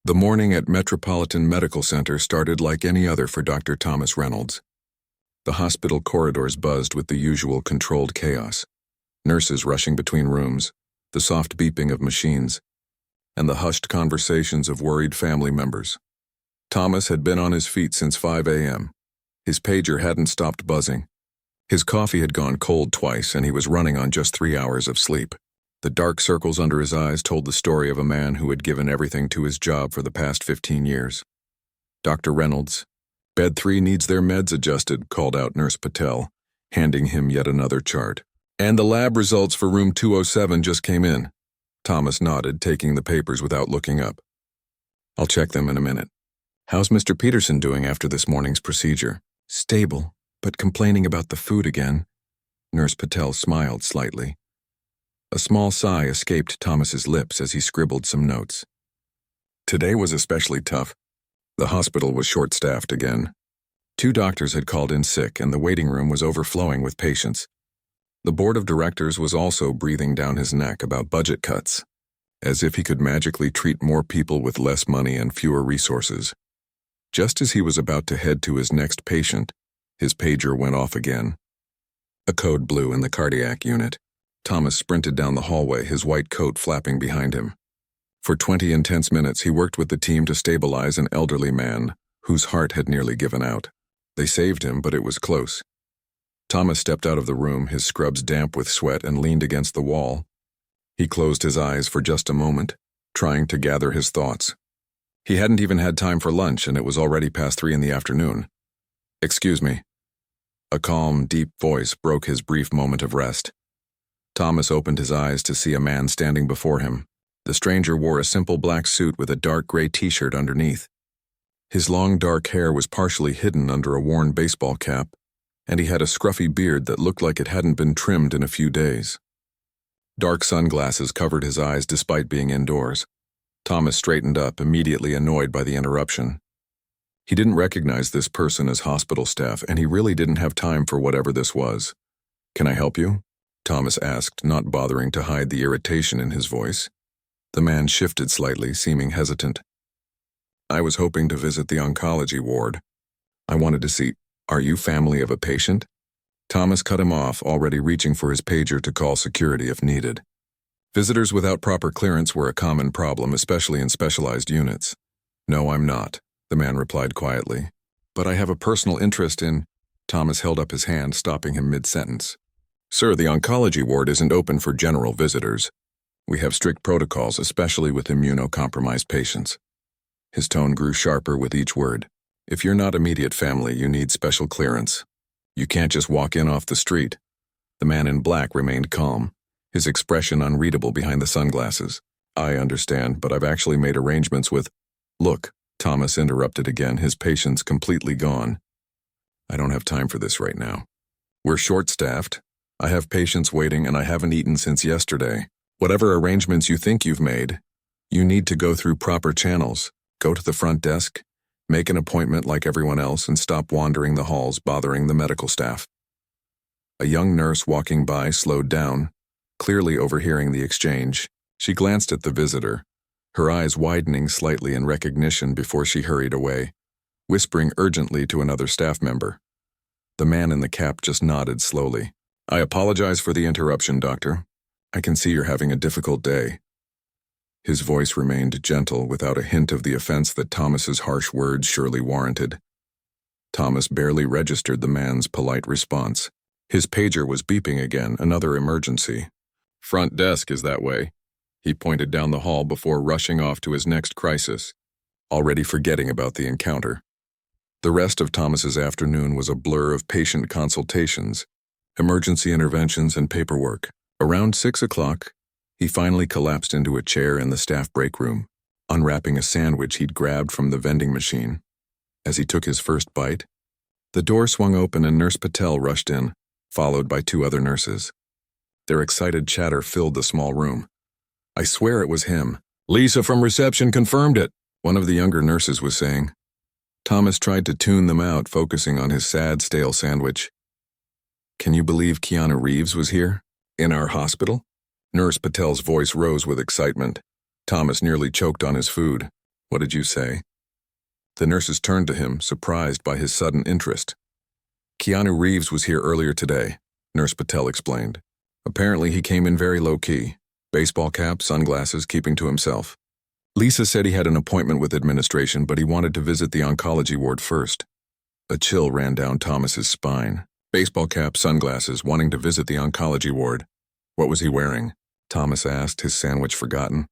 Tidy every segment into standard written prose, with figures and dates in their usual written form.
The morning at Metropolitan Medical Center started like any other for Dr. Thomas Reynolds. The hospital corridors buzzed with the usual controlled chaos. Nurses rushing between rooms, the soft beeping of machines, and the hushed conversations of worried family members. Thomas had been on his feet since 5 a.m. His pager hadn't stopped buzzing. His coffee had gone cold twice, and he was running on just 3 hours of sleep. The dark circles under his eyes told the story of a man who had given everything to his job for the past 15 years. Dr. Reynolds, "Bed 3 needs their meds adjusted," called out Nurse Patel, handing him yet another chart. "And the lab results for room 207 just came in." Thomas nodded, taking the papers without looking up. "I'll check them in a minute. How's Mr. Peterson doing after this morning's procedure?" "Stable, but complaining about the food again." Nurse Patel smiled slightly. A small sigh escaped Thomas's lips as he scribbled some notes. Today was especially tough. The hospital was short-staffed again. 2 doctors had called in sick, and the waiting room was overflowing with patients. The board of directors was also breathing down his neck about budget cuts, as if he could magically treat more people with less money and fewer resources. Just as he was about to head to his next patient, his pager went off again. A code blew in the cardiac unit. Thomas sprinted down the hallway, his white coat flapping behind him. For 20 intense minutes, he worked with the team to stabilize an elderly man whose heart had nearly given out. They saved him, but it was close. Thomas stepped out of the room, his scrubs damp with sweat, and leaned against the wall. He closed his eyes for just a moment, trying to gather his thoughts. He hadn't even had time for lunch, and it was already past 3 in the afternoon. "Excuse me." A calm, deep voice broke his brief moment of rest. Thomas opened his eyes to see a man standing before him. The stranger wore a simple black suit with a dark gray t-shirt underneath. His long dark hair was partially hidden under a worn baseball cap, and he had a scruffy beard that looked like it hadn't been trimmed in a few days. Dark sunglasses covered his eyes despite being indoors. Thomas straightened up, immediately annoyed by the interruption. He didn't recognize this person as hospital staff, and he really didn't have time for whatever this was. "Can I help you?" Thomas asked, not bothering to hide the irritation in his voice. The man shifted slightly, seeming hesitant. "I was hoping to visit the oncology ward. I wanted to see, are you family of a patient?" Thomas cut him off, already reaching for his pager to call security if needed. Visitors without proper clearance were a common problem, especially in specialized units. "No, I'm not," the man replied quietly. "But I have a personal interest in—" Thomas held up his hand, stopping him mid-sentence. "Sir, the oncology ward isn't open for general visitors. We have strict protocols, especially with immunocompromised patients." His tone grew sharper with each word. "If you're not immediate family, you need special clearance. You can't just walk in off the street." The man in black remained calm, his expression unreadable behind the sunglasses. "I understand, but I've actually made arrangements with—" "Look," Thomas interrupted again, his patience completely gone. "I don't have time for this right now. We're short-staffed. I have patients waiting, and I haven't eaten since yesterday. Whatever arrangements you think you've made, you need to go through proper channels. Go to the front desk, make an appointment like everyone else, and stop wandering the halls bothering the medical staff." A young nurse walking by slowed down, clearly overhearing the exchange. She glanced at the visitor, her eyes widening slightly in recognition before she hurried away, whispering urgently to another staff member. The man in the cap just nodded slowly. "I apologize for the interruption, doctor. I can see you're having a difficult day." His voice remained gentle, without a hint of the offense that Thomas's harsh words surely warranted. Thomas barely registered the man's polite response. His pager was beeping again, another emergency. "Front desk is that way." He pointed down the hall before rushing off to his next crisis, already forgetting about the encounter. The rest of Thomas's afternoon was a blur of patient consultations, emergency interventions, and paperwork. Around 6 o'clock, he finally collapsed into a chair in the staff break room, unwrapping a sandwich he'd grabbed from the vending machine. As he took his first bite, the door swung open and Nurse Patel rushed in, followed by 2 other nurses. Their excited chatter filled the small room. "I swear it was him. Lisa from reception confirmed it," one of the younger nurses was saying. Thomas tried to tune them out, focusing on his sad, stale sandwich. "Can you believe Keanu Reeves was here? In our hospital?" Nurse Patel's voice rose with excitement. Thomas nearly choked on his food. What did you say? The nurses turned to him, surprised by his sudden interest. Keanu Reeves was here earlier today, Nurse Patel explained. Apparently he came in very low-key. Baseball cap, sunglasses, keeping to himself. Lisa said he had an appointment with administration, but he wanted to visit the oncology ward first. A chill ran down Thomas's spine. Baseball cap, sunglasses, wanting to visit the oncology ward. What was he wearing? Thomas asked, his sandwich forgotten.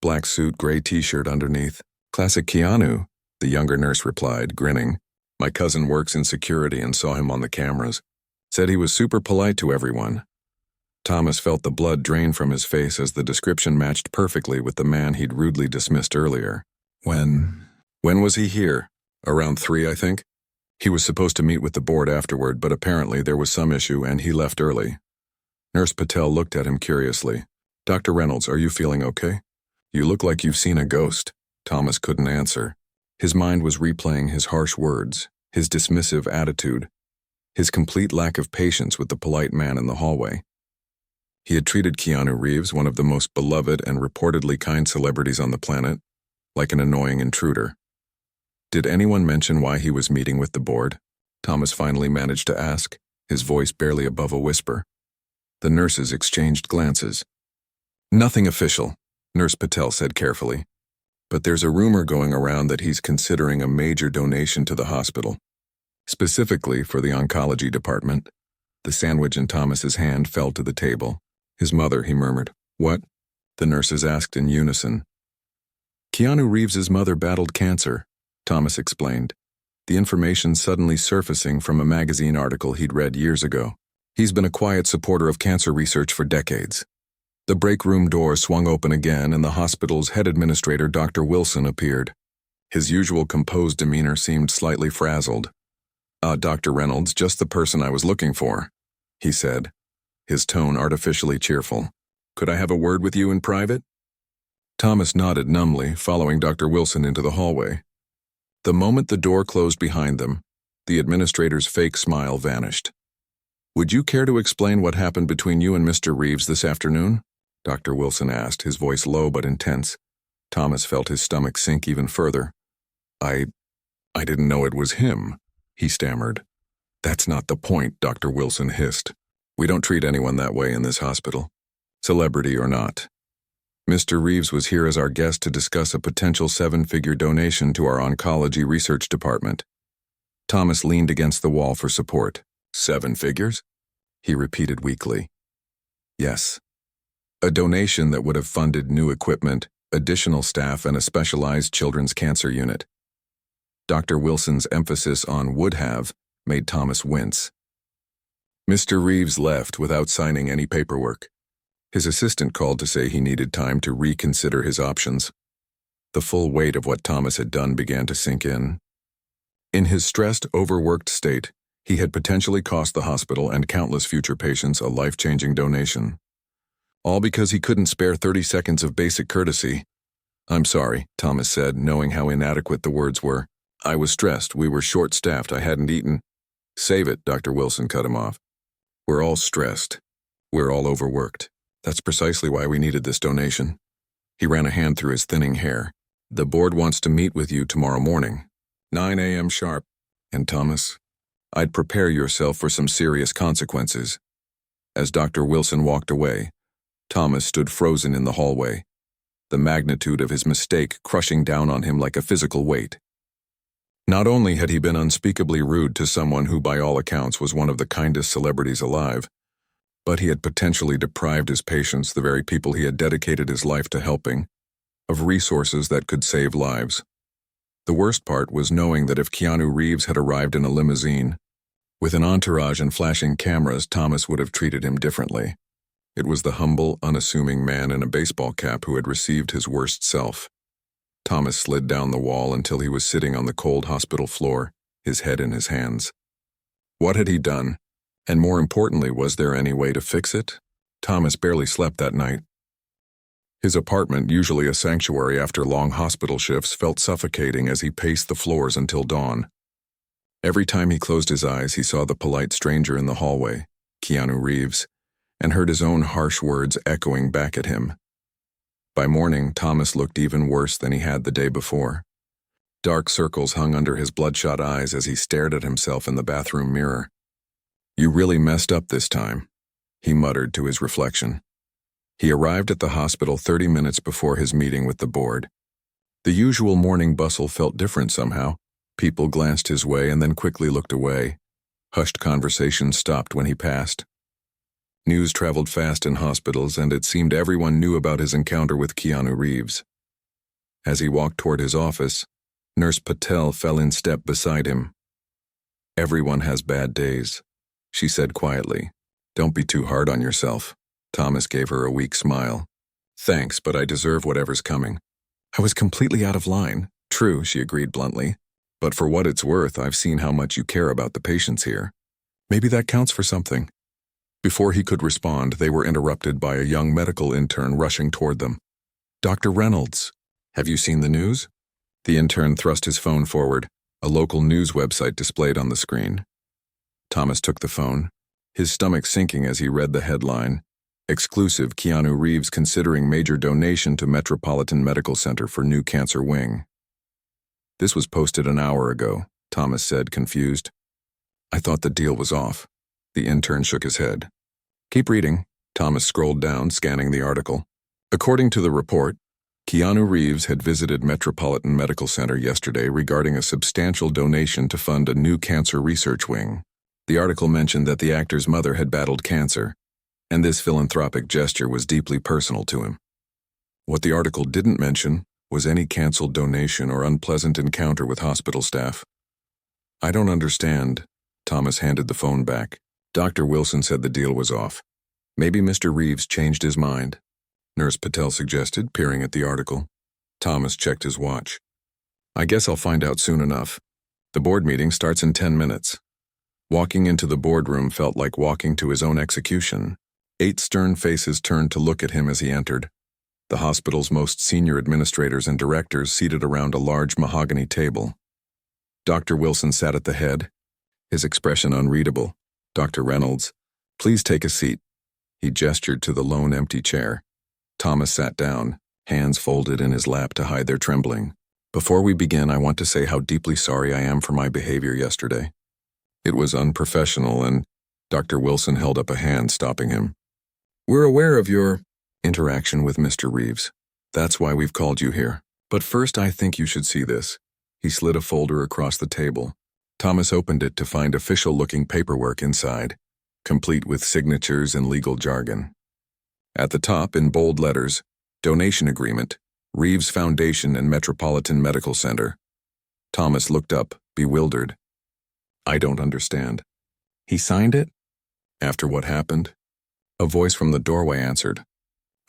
Black suit, gray t-shirt underneath. Classic Keanu, the younger nurse replied, grinning. My cousin works in security and saw him on the cameras. Said he was super polite to everyone. Thomas felt the blood drain from his face as the description matched perfectly with the man he'd rudely dismissed earlier. When was he here? Around 3, I think? He was supposed to meet with the board afterward, but apparently there was some issue and he left early. Nurse Patel looked at him curiously. Dr. Reynolds, are you feeling okay? You look like you've seen a ghost. Thomas couldn't answer. His mind was replaying his harsh words, his dismissive attitude, his complete lack of patience with the polite man in the hallway. He had treated Keanu Reeves, one of the most beloved and reportedly kind celebrities on the planet, like an annoying intruder. Did anyone mention why he was meeting with the board? Thomas finally managed to ask, his voice barely above a whisper. The nurses exchanged glances. Nothing official, Nurse Patel said carefully. But there's a rumor going around that he's considering a major donation to the hospital. Specifically for the oncology department. The sandwich in Thomas's hand fell to the table. His mother, he murmured. What? The nurses asked in unison. Keanu Reeves's mother battled cancer, Thomas explained, the information suddenly surfacing from a magazine article he'd read years ago. He's been a quiet supporter of cancer research for decades. The break room door swung open again and the hospital's head administrator, Dr. Wilson, appeared. His usual composed demeanor seemed slightly frazzled. Dr. Reynolds, just the person I was looking for, he said, his tone artificially cheerful. Could I have a word with you in private? Thomas nodded numbly, following Dr. Wilson into the hallway. The moment the door closed behind them, the administrator's fake smile vanished. Would you care to explain what happened between you and Mr. Reeves this afternoon? Dr. Wilson asked, his voice low but intense. Thomas felt his stomach sink even further. I didn't know it was him, he stammered. That's not the point, Dr. Wilson hissed. We don't treat anyone that way in this hospital, celebrity or not. Mr. Reeves was here as our guest to discuss a potential 7-figure donation to our oncology research department. Thomas leaned against the wall for support. 7 figures? He repeated weakly. Yes. A donation that would have funded new equipment, additional staff, and a specialized children's cancer unit. Dr. Wilson's emphasis on would have made Thomas wince. Mr. Reeves left without signing any paperwork. His assistant called to say he needed time to reconsider his options. The full weight of what Thomas had done began to sink in. In his stressed, overworked state, he had potentially cost the hospital and countless future patients a life-changing donation. All because he couldn't spare 30 seconds of basic courtesy. I'm sorry, Thomas said, knowing how inadequate the words were. I was stressed. We were short-staffed. I hadn't eaten. Save it, Dr. Wilson cut him off. We're all stressed. We're all overworked. That's precisely why we needed this donation. He ran a hand through his thinning hair. The board wants to meet with you tomorrow morning, 9 a.m. sharp. And Thomas, I'd prepare yourself for some serious consequences. As Dr. Wilson walked away, Thomas stood frozen in the hallway, the magnitude of his mistake crushing down on him like a physical weight. Not only had he been unspeakably rude to someone who by all accounts was one of the kindest celebrities alive, but he had potentially deprived his patients, the very people he had dedicated his life to helping, of resources that could save lives. The worst part was knowing that if Keanu Reeves had arrived in a limousine, with an entourage and flashing cameras, Thomas would have treated him differently. It was the humble, unassuming man in a baseball cap who had received his worst self. Thomas slid down the wall until he was sitting on the cold hospital floor, his head in his hands. What had he done? And more importantly, was there any way to fix it? Thomas barely slept that night. His apartment, usually a sanctuary after long hospital shifts, felt suffocating as he paced the floors until dawn. Every time he closed his eyes, he saw the polite stranger in the hallway, Keanu Reeves, and heard his own harsh words echoing back at him. By morning, Thomas looked even worse than he had the day before. Dark circles hung under his bloodshot eyes as he stared at himself in the bathroom mirror. "You really messed up this time," he muttered to his reflection. He arrived at the hospital 30 minutes before his meeting with the board. The usual morning bustle felt different somehow. People glanced his way and then quickly looked away. Hushed conversations stopped when he passed. News traveled fast in hospitals, and it seemed everyone knew about his encounter with Keanu Reeves. As he walked toward his office, Nurse Patel fell in step beside him. "Everyone has bad days," she said quietly. "Don't be too hard on yourself." Thomas gave her a weak smile. "Thanks, but I deserve whatever's coming." "I was completely out of line." "True," she agreed bluntly. "But for what it's worth, I've seen how much you care about the patients here. Maybe that counts for something." Before he could respond, they were interrupted by a young medical intern rushing toward them. "Dr. Reynolds, have you seen the news?" The intern thrust his phone forward. A local news website displayed on the screen. Thomas took the phone, his stomach sinking as he read the headline, "Exclusive: Keanu Reeves considering major donation to Metropolitan Medical Center for new cancer wing." "This was posted an hour ago," Thomas said, confused. "I thought the deal was off." The intern shook his head. "Keep reading." Thomas scrolled down, scanning the article. According to the report, Keanu Reeves had visited Metropolitan Medical Center yesterday regarding a substantial donation to fund a new cancer research wing. The article mentioned that the actor's mother had battled cancer, and this philanthropic gesture was deeply personal to him. What the article didn't mention was any canceled donation or unpleasant encounter with hospital staff. "I don't understand." Thomas handed the phone back. "Dr. Wilson said the deal was off. Maybe Mr. Reeves changed his mind," Nurse Patel suggested, peering at the article. Thomas checked his watch. "I guess I'll find out soon enough. The board meeting starts in 10 minutes. Walking into the boardroom felt like walking to his own execution. 8 stern faces turned to look at him as he entered. The hospital's most senior administrators and directors seated around a large mahogany table. Dr. Wilson sat at the head, his expression unreadable. "Dr. Reynolds, please take a seat." He gestured to the lone empty chair. Thomas sat down, hands folded in his lap to hide their trembling. "Before we begin, I want to say how deeply sorry I am for my behavior yesterday. It was unprofessional and—" Dr. Wilson held up a hand, stopping him. "We're aware of your interaction with Mr. Reeves. That's why we've called you here. But first, I think you should see this." He slid a folder across the table. Thomas opened it to find official-looking paperwork inside, complete with signatures and legal jargon. At the top, in bold letters, "Donation Agreement, Reeves Foundation and Metropolitan Medical Center." Thomas looked up, bewildered. "I don't understand." "He signed it?" "After what happened?" A voice from the doorway answered.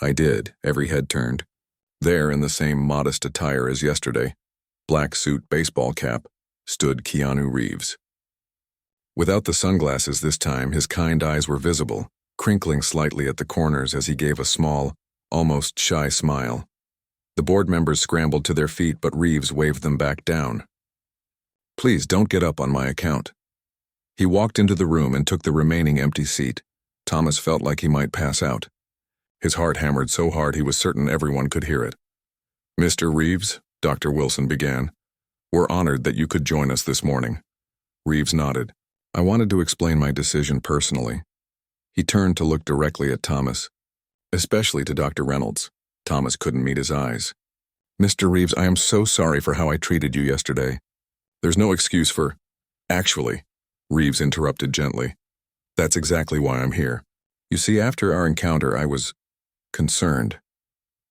"I did." Every head turned. There, in the same modest attire as yesterday, black suit, baseball cap, stood Keanu Reeves. Without the sunglasses this time, his kind eyes were visible, crinkling slightly at the corners as he gave a small, almost shy smile. The board members scrambled to their feet, but Reeves waved them back down. "Please don't get up on my account." He walked into the room and took the remaining empty seat. Thomas felt like he might pass out. His heart hammered so hard he was certain everyone could hear it. "Mr. Reeves," Dr. Wilson began, "we're honored that you could join us this morning." Reeves nodded. "I wanted to explain my decision personally." He turned to look directly at Thomas, especially to Dr. Reynolds. Thomas couldn't meet his eyes. "Mr. Reeves, I am so sorry for how I treated you yesterday. There's no excuse for—" "Actually," Reeves interrupted gently, "that's exactly why I'm here. You see, after our encounter, I was concerned.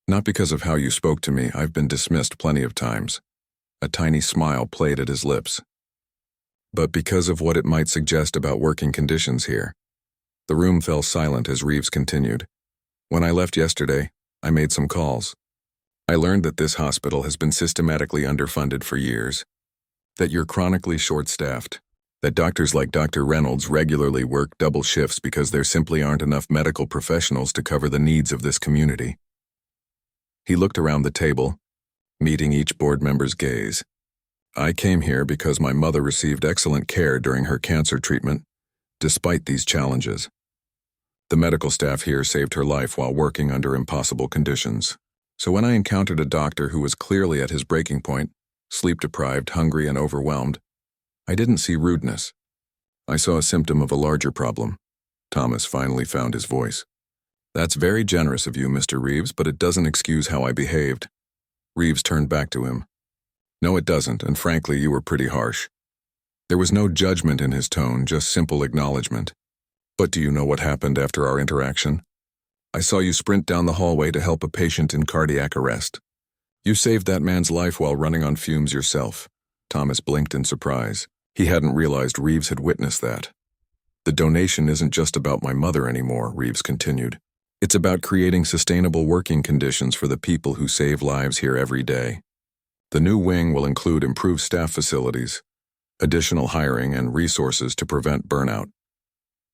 Not because of how you spoke to me. I've been dismissed plenty of times." A tiny smile played at his lips. "But because of what it might suggest about working conditions here." The room fell silent as Reeves continued. "When I left yesterday, I made some calls. I learned that this hospital has been systematically underfunded for years, that you're chronically short-staffed, that doctors like Dr. Reynolds regularly work double shifts because there simply aren't enough medical professionals to cover the needs of this community." He looked around the table, meeting each board member's gaze. "I came here because my mother received excellent care during her cancer treatment, despite these challenges. The medical staff here saved her life while working under impossible conditions. So when I encountered a doctor who was clearly at his breaking point, sleep-deprived, hungry, and overwhelmed. I didn't see rudeness. I saw a symptom of a larger problem. Thomas finally found his voice. That's very generous of you, Mr. Reeves, but it doesn't excuse how I behaved. Reeves turned back to him. No, it doesn't, and frankly, you were pretty harsh. There was no judgment in his tone, just simple acknowledgement. But do you know what happened after our interaction? I saw you sprint down the hallway to help a patient in cardiac arrest. You saved that man's life while running on fumes yourself. Thomas blinked in surprise. He hadn't realized Reeves had witnessed that. The donation isn't just about my mother anymore, Reeves continued. It's about creating sustainable working conditions for the people who save lives here every day. The new wing will include improved staff facilities, additional hiring, and resources to prevent burnout.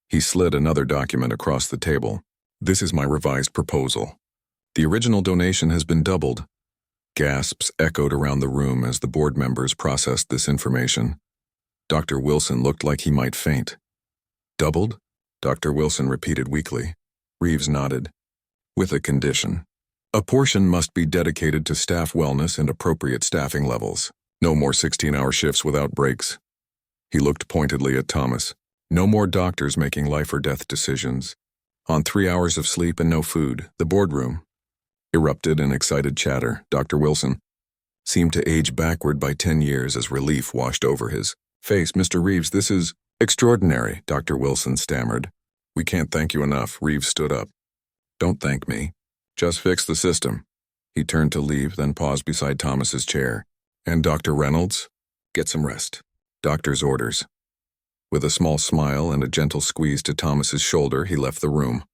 He slid another document across the table. This is my revised proposal. The original donation has been doubled. Gasps echoed around the room as the board members processed this information. Dr. Wilson looked like he might faint. Doubled? Dr. Wilson repeated weakly. Reeves nodded. With a condition. A portion must be dedicated to staff wellness and appropriate staffing levels. No more 16-hour shifts without breaks. He looked pointedly at Thomas. No more doctors making life or death decisions. On 3 hours of sleep and no food, the boardroom erupted in excited chatter. Dr. Wilson seemed to age backward by 10 years as relief washed over his face. Mr. Reeves, this is extraordinary, Dr. Wilson stammered. We can't thank you enough. Reeves stood up. Don't thank me. Just fix the system. He turned to leave, then paused beside Thomas's chair. And Dr. Reynolds? Get some rest. Doctor's orders. With a small smile and a gentle squeeze to Thomas's shoulder, he left the room.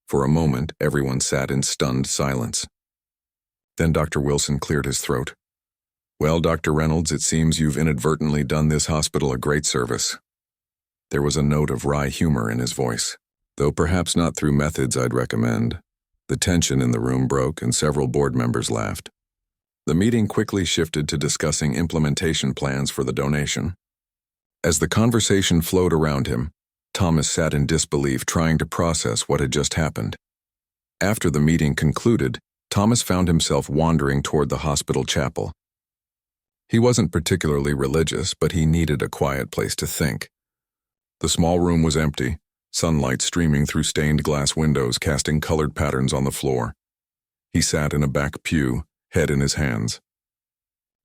For a moment, everyone sat in stunned silence. Then Dr. Wilson cleared his throat. Well, Dr. Reynolds, it seems you've inadvertently done this hospital a great service. There was a note of wry humor in his voice, though perhaps not through methods I'd recommend. The tension in the room broke and several board members laughed. The meeting quickly shifted to discussing implementation plans for the donation. As the conversation flowed around him, Thomas sat in disbelief, trying to process what had just happened. After the meeting concluded, Thomas found himself wandering toward the hospital chapel. He wasn't particularly religious, but he needed a quiet place to think. The small room was empty, sunlight streaming through stained glass windows, casting colored patterns on the floor. He sat in a back pew, head in his hands.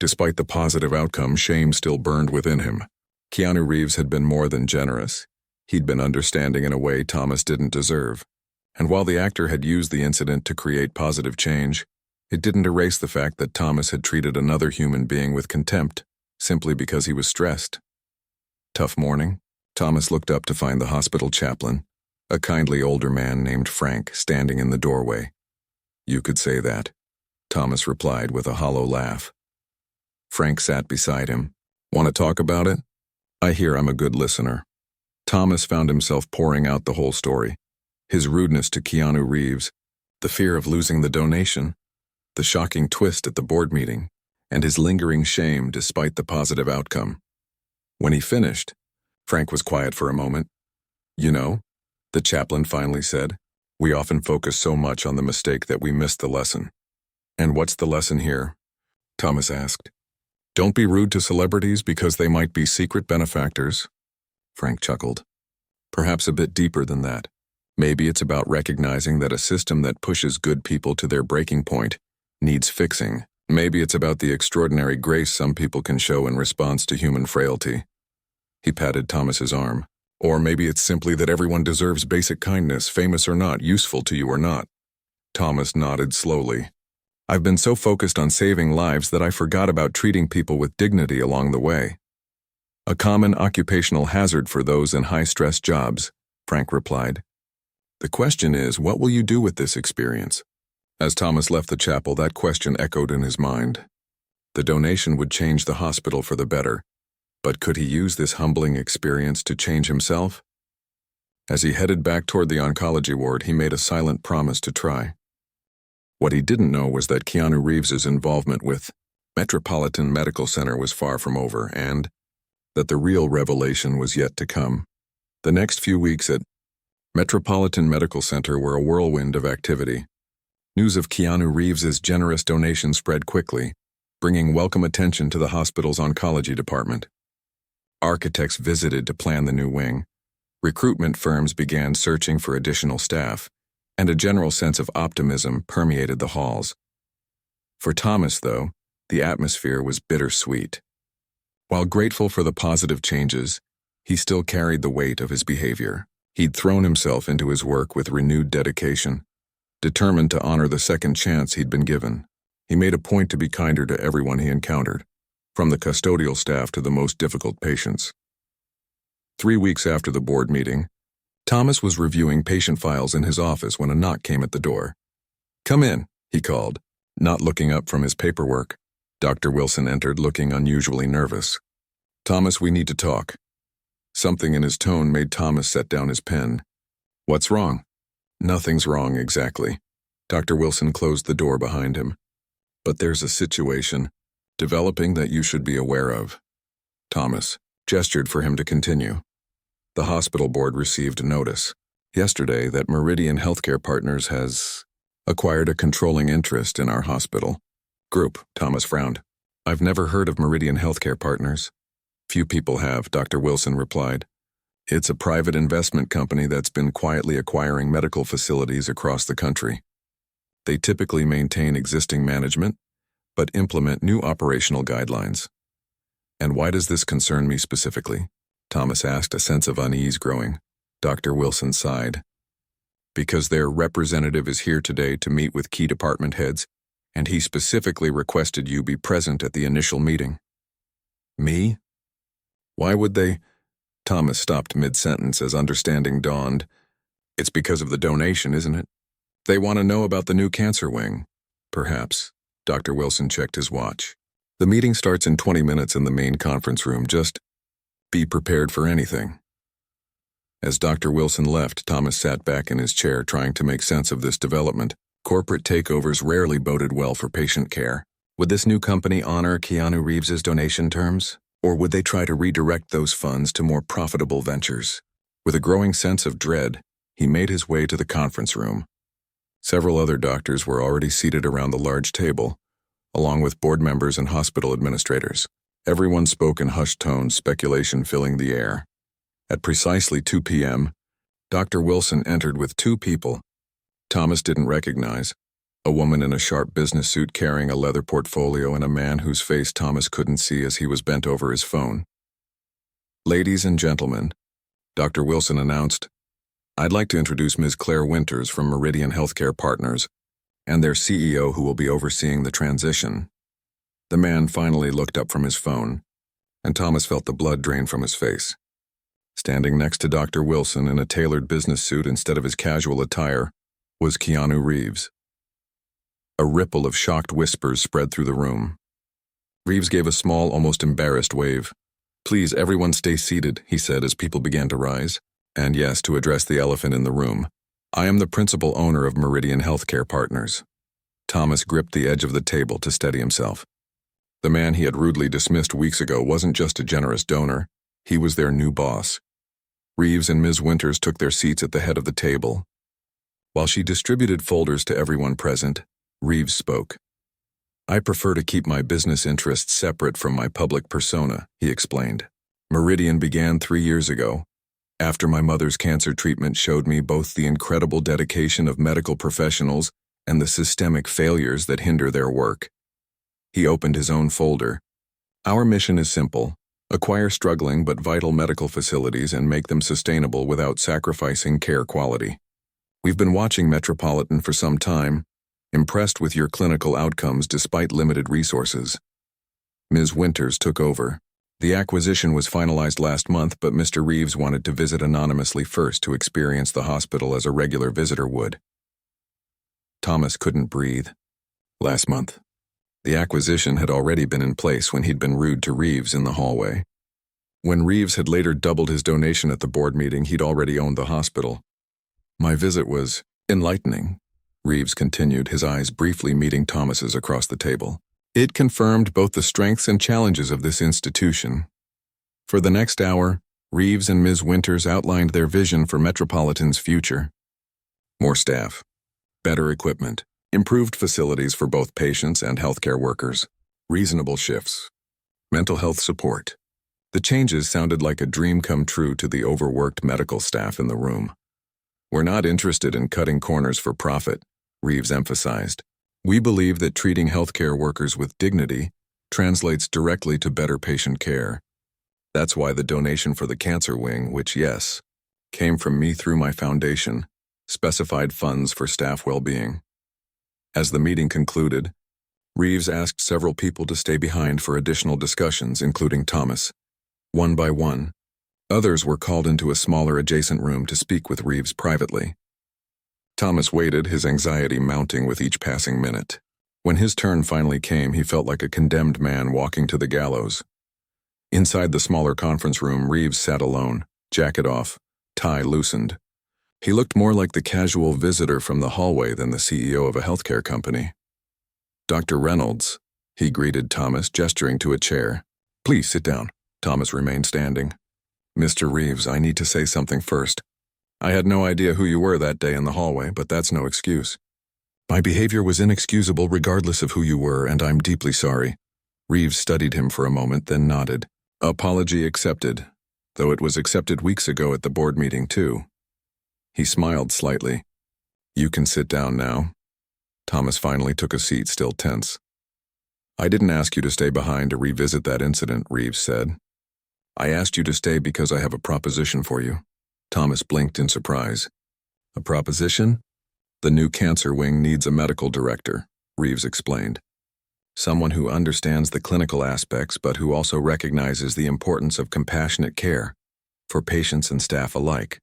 Despite the positive outcome, shame still burned within him. Keanu Reeves had been more than generous. He'd been understanding in a way Thomas didn't deserve. And while the actor had used the incident to create positive change, it didn't erase the fact that Thomas had treated another human being with contempt, simply because he was stressed. Tough morning. Thomas looked up to find the hospital chaplain, a kindly older man named Frank, standing in the doorway. You could say that, Thomas replied with a hollow laugh. Frank sat beside him. Want to talk about it? I hear I'm a good listener. Thomas found himself pouring out the whole story. His rudeness to Keanu Reeves, the fear of losing the donation, the shocking twist at the board meeting, and his lingering shame despite the positive outcome. When he finished, Frank was quiet for a moment. You know, the chaplain finally said, we often focus so much on the mistake that we miss the lesson. And what's the lesson here? Thomas asked. Don't be rude to celebrities because they might be secret benefactors. Frank chuckled. Perhaps a bit deeper than that. Maybe it's about recognizing that a system that pushes good people to their breaking point needs fixing. Maybe it's about the extraordinary grace some people can show in response to human frailty. He patted Thomas's arm. Or maybe it's simply that everyone deserves basic kindness, famous or not, useful to you or not. Thomas nodded slowly. I've been so focused on saving lives that I forgot about treating people with dignity along the way. A common occupational hazard for those in high-stress jobs, Frank replied. The question is, what will you do with this experience? As Thomas left the chapel, that question echoed in his mind. The donation would change the hospital for the better, but could he use this humbling experience to change himself? As he headed back toward the oncology ward, he made a silent promise to try. What he didn't know was that Keanu Reeves's involvement with Metropolitan Medical Center was far from over, and that the real revelation was yet to come. The next few weeks at Metropolitan Medical Center were a whirlwind of activity. News of Keanu Reeves's generous donation spread quickly, bringing welcome attention to the hospital's oncology department. Architects visited to plan the new wing. Recruitment firms began searching for additional staff, and a general sense of optimism permeated the halls. For Thomas, though, the atmosphere was bittersweet. While grateful for the positive changes, he still carried the weight of his behavior. He'd thrown himself into his work with renewed dedication, determined to honor the second chance he'd been given. He made a point to be kinder to everyone he encountered, from the custodial staff to the most difficult patients. 3 weeks after the board meeting, Thomas was reviewing patient files in his office when a knock came at the door. "Come in," he called, not looking up from his paperwork. Dr. Wilson entered, looking unusually nervous. "Thomas, we need to talk." Something in his tone made Thomas set down his pen. "What's wrong?" "Nothing's wrong exactly." Dr. Wilson closed the door behind him. "But there's a situation developing that you should be aware of." Thomas gestured for him to continue. "The hospital board received a notice yesterday that Meridian Healthcare Partners has acquired a controlling interest in our hospital group." Thomas frowned. "I've never heard of Meridian Healthcare Partners." "Few people have," Dr. Wilson replied. "It's a private investment company that's been quietly acquiring medical facilities across the country. They typically maintain existing management, but implement new operational guidelines." "And why does this concern me specifically?" Thomas asked, a sense of unease growing. Dr. Wilson sighed. "Because their representative is here today to meet with key department heads, and he specifically requested you be present at the initial meeting." "Me? Why would they?" Thomas stopped mid-sentence as understanding dawned. "It's because of the donation, isn't it? They want to know about the new cancer wing." "Perhaps." Dr. Wilson checked his watch. "The meeting starts in 20 minutes in the main conference room. Just be prepared for anything." As Dr. Wilson left, Thomas sat back in his chair trying to make sense of this development. Corporate takeovers rarely boded well for patient care. Would this new company honor Keanu Reeves's donation terms? Or would they try to redirect those funds to more profitable ventures? With a growing sense of dread, he made his way to the conference room. Several other doctors were already seated around the large table, along with board members and hospital administrators. Everyone spoke in hushed tones, speculation filling the air. At precisely 2 p.m., Dr. Wilson entered with 2 people Thomas didn't recognize: a woman in a sharp business suit carrying a leather portfolio and a man whose face Thomas couldn't see as he was bent over his phone. "Ladies and gentlemen," Dr. Wilson announced, "I'd like to introduce Ms. Claire Winters from Meridian Healthcare Partners and their CEO who will be overseeing the transition." The man finally looked up from his phone, and Thomas felt the blood drain from his face. Standing next to Dr. Wilson in a tailored business suit instead of his casual attire was Keanu Reeves. A ripple of shocked whispers spread through the room. Reeves gave a small, almost embarrassed wave. "Please, everyone stay seated," he said as people began to rise. "And yes, to address the elephant in the room, I am the principal owner of Meridian Healthcare Partners." Thomas gripped the edge of the table to steady himself. The man he had rudely dismissed weeks ago wasn't just a generous donor, he was their new boss. Reeves and Ms. Winters took their seats at the head of the table. While she distributed folders to everyone present, Reeves spoke. "I prefer to keep my business interests separate from my public persona," he explained. "Meridian began 3 years ago, after my mother's cancer treatment showed me both the incredible dedication of medical professionals and the systemic failures that hinder their work." He opened his own folder. "Our mission is simple: acquire struggling but vital medical facilities and make them sustainable without sacrificing care quality. We've been watching Metropolitan for some time, impressed with your clinical outcomes despite limited resources." Ms. Winters took over. "The acquisition was finalized last month, but Mr. Reeves wanted to visit anonymously first to experience the hospital as a regular visitor would." Thomas couldn't breathe. Last month. The acquisition had already been in place when he'd been rude to Reeves in the hallway. When Reeves had later doubled his donation at the board meeting, he'd already owned the hospital. "My visit was enlightening," Reeves continued, his eyes briefly meeting Thomas's across the table. "It confirmed both the strengths and challenges of this institution." For the next hour, Reeves and Ms. Winters outlined their vision for Metropolitan's future. More staff, better equipment, improved facilities for both patients and healthcare workers. reasonable shifts, mental health support. The changes sounded like a dream come true to the overworked medical staff in the room. We're not interested in cutting corners for profit, Reeves emphasized. We believe that treating healthcare workers with dignity translates directly to better patient care. That's why the donation for the cancer wing, which, yes, came from me through my foundation, specified funds for staff well-being. As the meeting concluded, Reeves asked several people to stay behind for additional discussions, including Thomas. One by one, others were called into a smaller adjacent room to speak with Reeves privately. Thomas waited, his anxiety mounting with each passing minute. When his turn finally came, he felt like a condemned man walking to the gallows. Inside the smaller conference room, Reeves sat alone, jacket off, tie loosened. He looked more like the casual visitor from the hallway than the CEO of a healthcare company. "Dr. Reynolds," he greeted Thomas, gesturing to a chair. "Please sit down." Thomas remained standing. "Mr. Reeves, I need to say something first. I had no idea who you were that day in the hallway, but that's no excuse. My behavior was inexcusable regardless of who you were, and I'm deeply sorry." Reeves studied him for a moment, then nodded. "Apology accepted, though it was accepted weeks ago at the board meeting too." He smiled slightly. "You can sit down now." Thomas finally took a seat, still tense. "I didn't ask you to stay behind to revisit that incident," Reeves said. "I asked you to stay because I have a proposition for you." Thomas blinked in surprise. "A proposition?" "The new cancer wing needs a medical director," Reeves explained. "Someone who understands the clinical aspects but who also recognizes the importance of compassionate care for patients and staff alike."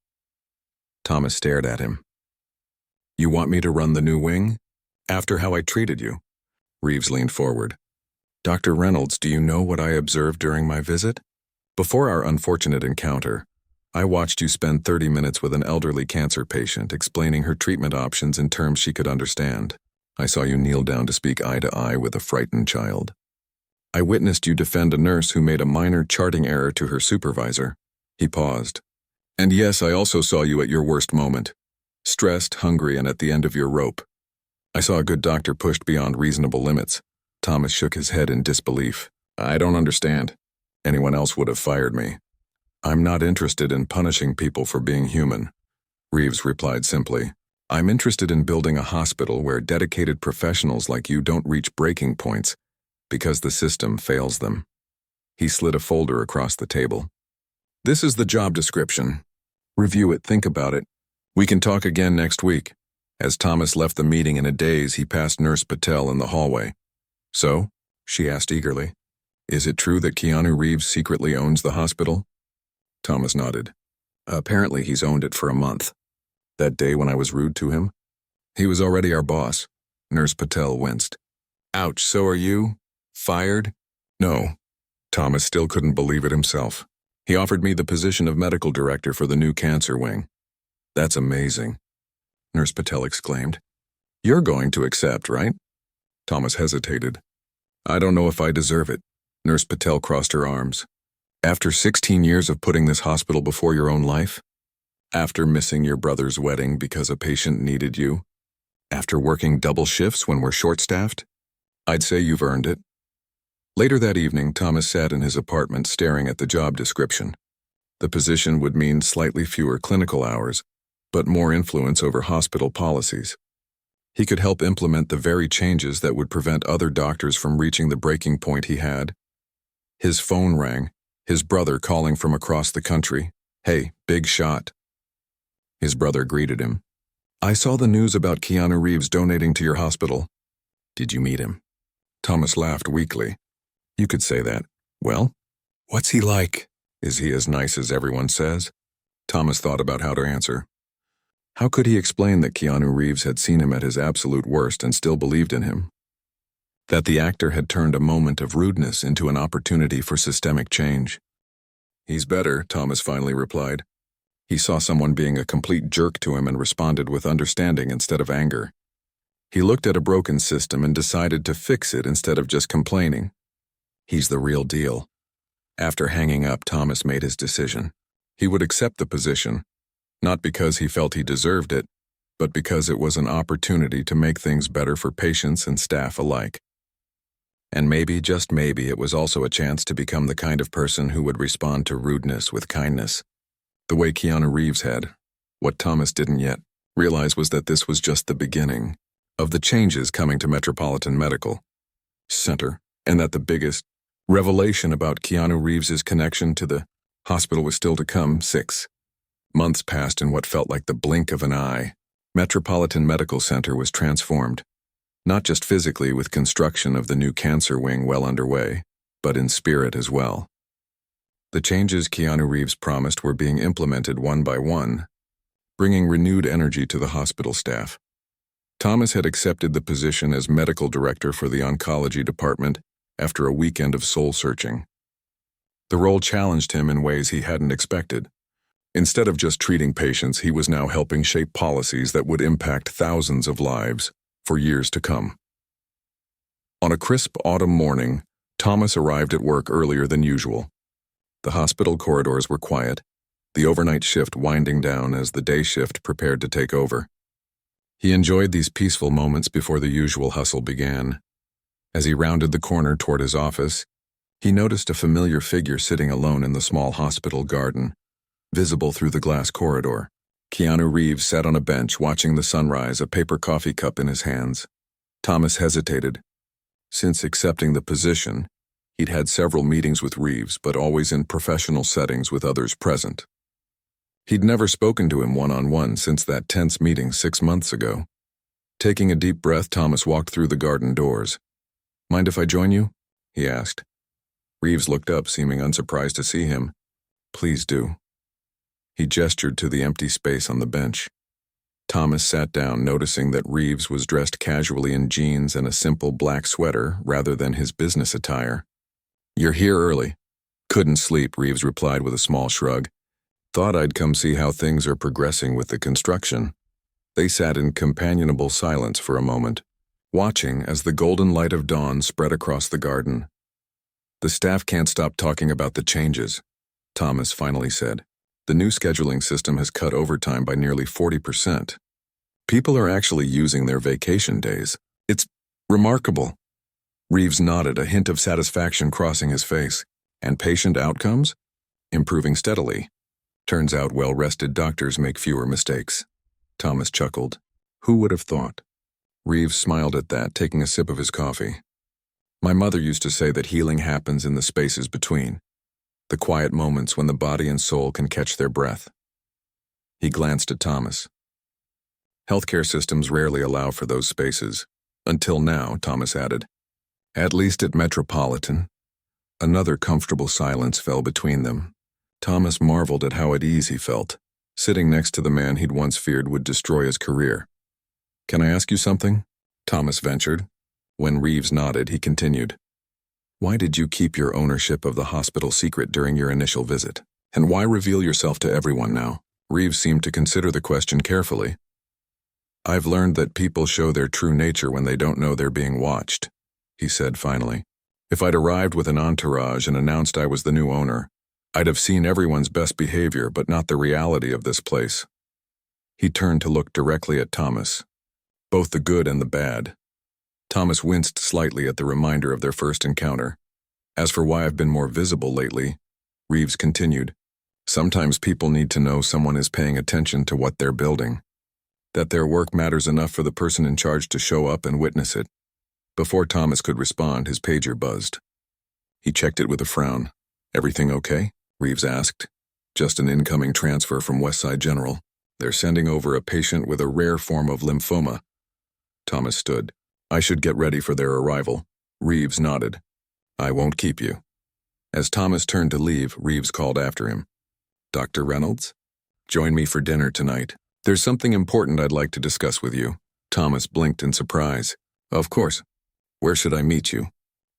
Thomas stared at him. "You want me to run the new wing? After how I treated you?" Reeves leaned forward. "Dr. Reynolds, do you know what I observed during my visit? Before our unfortunate encounter, I watched you spend 30 minutes with an elderly cancer patient, explaining her treatment options in terms she could understand. I saw you kneel down to speak eye to eye with a frightened child. I witnessed you defend a nurse who made a minor charting error to her supervisor." He paused. "And yes, I also saw you at your worst moment. Stressed, hungry, and at the end of your rope. I saw a good doctor pushed beyond reasonable limits." Thomas shook his head in disbelief. "I don't understand. Anyone else would have fired me." "I'm not interested in punishing people for being human," Reeves replied simply. "I'm interested in building a hospital where dedicated professionals like you don't reach breaking points because the system fails them." He slid a folder across the table. "This is the job description. Review it, think about it. We can talk again next week." As Thomas left the meeting in a daze, he passed Nurse Patel in the hallway. "So?" she asked eagerly. "Is it true that Keanu Reeves secretly owns the hospital?" Thomas nodded. "Apparently he's owned it for a month. That day when I was rude to him? He was already our boss." Nurse Patel winced. "Ouch, so are you? Fired?" "No." Thomas still couldn't believe it himself. "He offered me the position of medical director for the new cancer wing." "That's amazing," Nurse Patel exclaimed. "You're going to accept, right?" Thomas hesitated. "I don't know if I deserve it." Nurse Patel crossed her arms. "After 16 years of putting this hospital before your own life? After missing your brother's wedding because a patient needed you? After working double shifts when we're short-staffed? I'd say you've earned it." Later that evening, Thomas sat in his apartment staring at the job description. The position would mean slightly fewer clinical hours, but more influence over hospital policies. He could help implement the very changes that would prevent other doctors from reaching the breaking point he had. His phone rang, his brother calling from across the country. "Hey, big shot." His brother greeted him. "I saw the news about Keanu Reeves donating to your hospital." "Did you meet him?" Thomas laughed weakly. "You could say that. Well, what's he like? Is he as nice as everyone says?" Thomas thought about how to answer. How could he explain that Keanu Reeves had seen him at his absolute worst and still believed in him? That the actor had turned a moment of rudeness into an opportunity for systemic change. "He's better," Thomas finally replied. He saw someone being a complete jerk to him and responded with understanding instead of anger. He looked at a broken system and decided to fix it instead of just complaining. He's the real deal. After hanging up, Thomas made his decision. He would accept the position, not because he felt he deserved it, but because it was an opportunity to make things better for patients and staff alike. And maybe, just maybe, it was also a chance to become the kind of person who would respond to rudeness with kindness. The way Keanu Reeves had. What Thomas didn't yet realize was that this was just the beginning of the changes coming to Metropolitan Medical Center, and that the biggest revelation about Keanu Reeves's connection to the hospital was still to come. 6 months passed in what felt like the blink of an eye. Metropolitan Medical Center was transformed, not just physically with construction of the new cancer wing well underway, but in spirit as well. The changes Keanu Reeves promised were being implemented one by one, bringing renewed energy to the hospital staff. Thomas had accepted the position as medical director for the oncology department after a weekend of soul-searching. The role challenged him in ways he hadn't expected. Instead of just treating patients, he was now helping shape policies that would impact thousands of lives for years to come. On a crisp autumn morning, Thomas arrived at work earlier than usual. The hospital corridors were quiet, the overnight shift winding down as the day shift prepared to take over. He enjoyed these peaceful moments before the usual hustle began. As he rounded the corner toward his office, he noticed a familiar figure sitting alone in the small hospital garden, visible through the glass corridor. Keanu Reeves sat on a bench watching the sunrise, a paper coffee cup in his hands. Thomas hesitated. Since accepting the position, he'd had several meetings with Reeves, but always in professional settings with others present. He'd never spoken to him one-on-one since that tense meeting 6 months ago. Taking a deep breath, Thomas walked through the garden doors. "Mind if I join you?" he asked. Reeves looked up, seeming unsurprised to see him. "Please do." He gestured to the empty space on the bench. Thomas sat down, noticing that Reeves was dressed casually in jeans and a simple black sweater rather than his business attire. "You're here early." "Couldn't sleep," Reeves replied with a small shrug. "Thought I'd come see how things are progressing with the construction." They sat in companionable silence for a moment, watching as the golden light of dawn spread across the garden. "The staff can't stop talking about the changes," Thomas finally said. "The new scheduling system has cut overtime by nearly 40%. People are actually using their vacation days. It's remarkable." Reeves nodded, a hint of satisfaction crossing his face. "And patient outcomes? Improving steadily. Turns out well-rested doctors make fewer mistakes." Thomas chuckled. "Who would have thought?" Reeves smiled at that, taking a sip of his coffee. "My mother used to say that healing happens in the spaces between, the quiet moments when the body and soul can catch their breath." He glanced at Thomas. "Healthcare systems rarely allow for those spaces. Until now," Thomas added. "At least at Metropolitan." Another comfortable silence fell between them. Thomas marveled at how at ease he felt, sitting next to the man he'd once feared would destroy his career. "Can I ask you something?" Thomas ventured. When Reeves nodded, he continued. "Why did you keep your ownership of the hospital secret during your initial visit? And why reveal yourself to everyone now?" Reeves seemed to consider the question carefully. "I've learned that people show their true nature when they don't know they're being watched," he said finally. "If I'd arrived with an entourage and announced I was the new owner, I'd have seen everyone's best behavior, but not the reality of this place." He turned to look directly at Thomas. "Both the good and the bad." Thomas winced slightly at the reminder of their first encounter. "As for why I've been more visible lately," Reeves continued, "sometimes people need to know someone is paying attention to what they're building. That their work matters enough for the person in charge to show up and witness it." Before Thomas could respond, his pager buzzed. He checked it with a frown. "Everything okay?" Reeves asked. "Just an incoming transfer from Westside General. They're sending over a patient with a rare form of lymphoma." Thomas stood. "I should get ready for their arrival." Reeves nodded. "I won't keep you." As Thomas turned to leave, Reeves called after him. "Dr. Reynolds? Join me for dinner tonight. There's something important I'd like to discuss with you." Thomas blinked in surprise. "Of course. Where should I meet you?"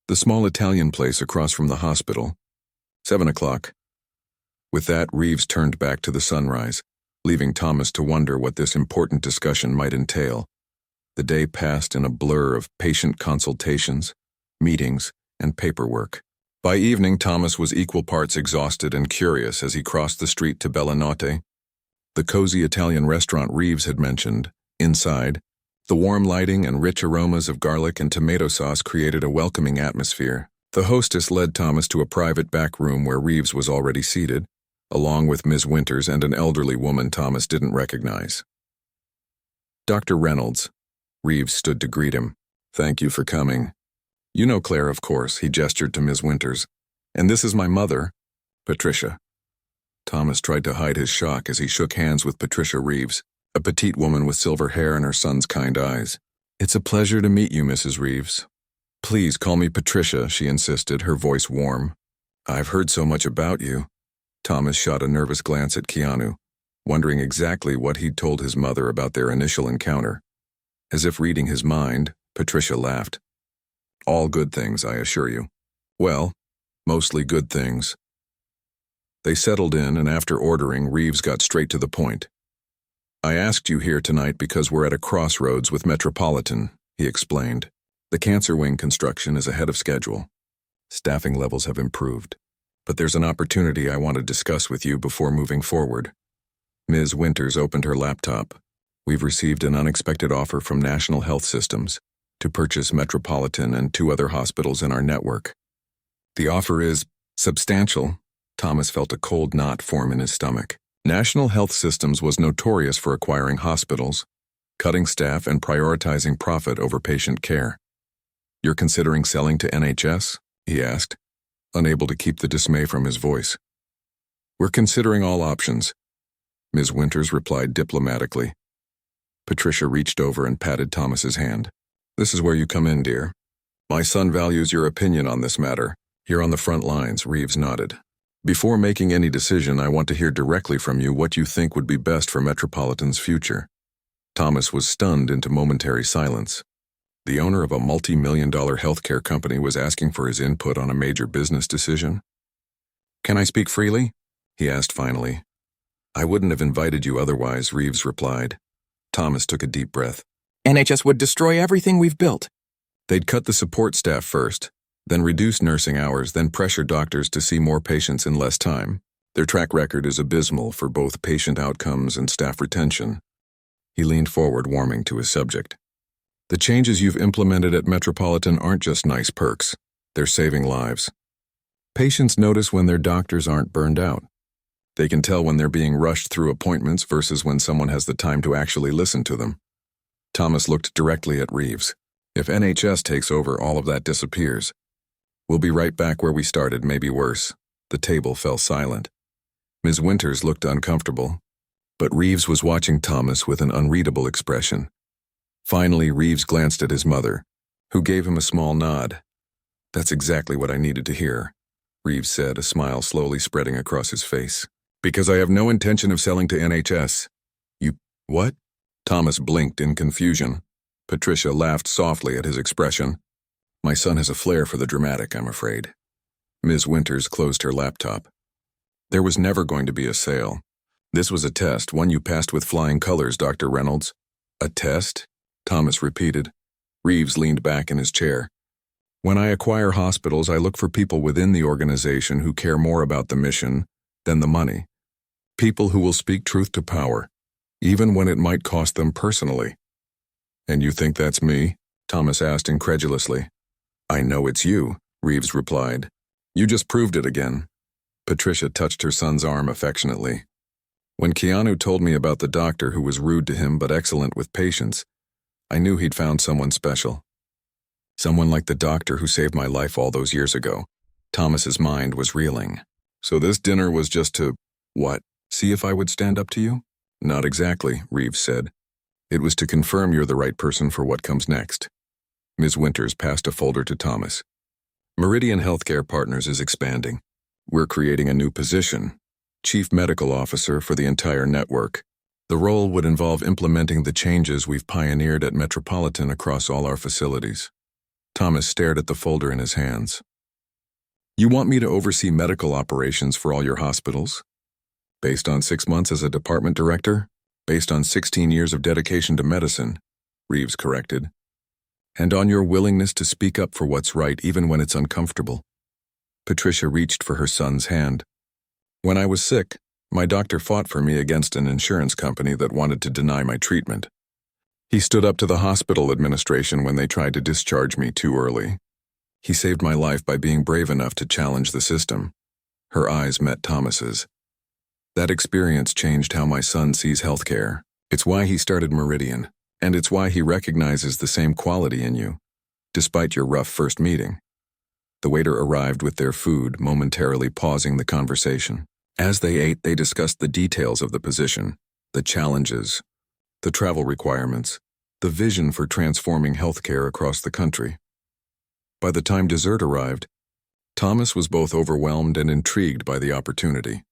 "The small Italian place across from the hospital. 7 o'clock. With that, Reeves turned back to the sunrise, leaving Thomas to wonder what this important discussion might entail. The day passed in a blur of patient consultations, meetings, and paperwork. By evening, Thomas was equal parts exhausted and curious as he crossed the street to Bella Notte, the cozy Italian restaurant Reeves had mentioned. Inside, The warm lighting and rich aromas of garlic and tomato sauce created a welcoming atmosphere. The hostess led Thomas to a private back room where Reeves was already seated, along with Ms. Winters and an elderly woman Thomas didn't recognize. "Dr. Reynolds." Reeves stood to greet him. "Thank you for coming. You know Claire, of course," he gestured to Ms. Winters. "And this is my mother, Patricia." Thomas tried to hide his shock as he shook hands with Patricia Reeves, a petite woman with silver hair and her son's kind eyes. "It's a pleasure to meet you, Mrs. Reeves." "Please call me Patricia," she insisted, her voice warm. "I've heard so much about you." Thomas shot a nervous glance at Keanu, wondering exactly what he'd told his mother about their initial encounter. As if reading his mind, Patricia laughed. "All good things, I assure you." "Well, mostly good things." They settled in, and after ordering, Reeves got straight to the point. "I asked you here tonight because we're at a crossroads with Metropolitan," he explained. "The cancer wing construction is ahead of schedule. Staffing levels have improved. But there's an opportunity I want to discuss with you before moving forward." Ms. Winters opened her laptop. "We've received an unexpected offer from National Health Systems to purchase Metropolitan and 2 other hospitals in our network. The offer is substantial." Thomas felt a cold knot form in his stomach. National Health Systems was notorious for acquiring hospitals, cutting staff, and prioritizing profit over patient care. "You're considering selling to NHS?" he asked, unable to keep the dismay from his voice. "We're considering all options," Ms. Winters replied diplomatically. Patricia reached over and patted Thomas's hand. "This is where you come in, dear. My son values your opinion on this matter. You're on the front lines," Reeves nodded. "Before making any decision, I want to hear directly from you what you think would be best for Metropolitan's future." Thomas was stunned into momentary silence. The owner of a multi-million-dollar healthcare company was asking for his input on a major business decision. "Can I speak freely?" he asked finally. "I wouldn't have invited you otherwise," Reeves replied. Thomas took a deep breath. NHS would destroy everything we've built. "They'd cut the support staff first, then reduce nursing hours, then pressure doctors to see more patients in less time. Their track record is abysmal for both patient outcomes and staff retention." He leaned forward, warming to his subject. "The changes you've implemented at Metropolitan aren't just nice perks. They're saving lives. Patients notice when their doctors aren't burned out. They can tell when they're being rushed through appointments versus when someone has the time to actually listen to them." Thomas looked directly at Reeves. "If NHS takes over, all of that disappears. We'll be right back where we started, maybe worse." The table fell silent. Ms. Winters looked uncomfortable, but Reeves was watching Thomas with an unreadable expression. Finally, Reeves glanced at his mother, who gave him a small nod. "That's exactly what I needed to hear," Reeves said, a smile slowly spreading across his face. "Because I have no intention of selling to NHS." "You, what?" Thomas blinked in confusion. Patricia laughed softly at his expression. "My son has a flair for the dramatic, I'm afraid." Ms. Winters closed her laptop. "There was never going to be a sale. This was a test, one you passed with flying colors, Dr. Reynolds." "A test?" Thomas repeated. Reeves leaned back in his chair. "When I acquire hospitals, I look for people within the organization who care more about the mission than the money. People who will speak truth to power, even when it might cost them personally." "And you think that's me?" Thomas asked incredulously. "I know it's you," Reeves replied. "You just proved it again." Patricia touched her son's arm affectionately. "When Keanu told me about the doctor who was rude to him but excellent with patients, I knew he'd found someone special. Someone like the doctor who saved my life all those years ago." Thomas's mind was reeling. "So this dinner was just to, what, see if I would stand up to you?" "Not exactly," Reeves said. "It was to confirm you're the right person for what comes next." Ms. Winters passed a folder to Thomas. "Meridian Healthcare Partners is expanding. We're creating a new position, Chief Medical Officer for the entire network. The role would involve implementing the changes we've pioneered at Metropolitan across all our facilities." Thomas stared at the folder in his hands. "You want me to oversee medical operations for all your hospitals? Based on 6 months as a department director? Based on 16 years of dedication to medicine," Reeves corrected. "And on your willingness to speak up for what's right even when it's uncomfortable." Patricia reached for her son's hand. "When I was sick, my doctor fought for me against an insurance company that wanted to deny my treatment. He stood up to the hospital administration when they tried to discharge me too early. He saved my life by being brave enough to challenge the system. Her eyes met Thomas's. That experience changed how my son sees healthcare. It's why he started Meridian, and it's why he recognizes the same quality in you, despite your rough first meeting. The waiter arrived with their food, momentarily pausing the conversation. As they ate, they discussed the details of the position, the challenges, the travel requirements, the vision for transforming healthcare across the country. By the time dessert arrived, Thomas was both overwhelmed and intrigued by the opportunity.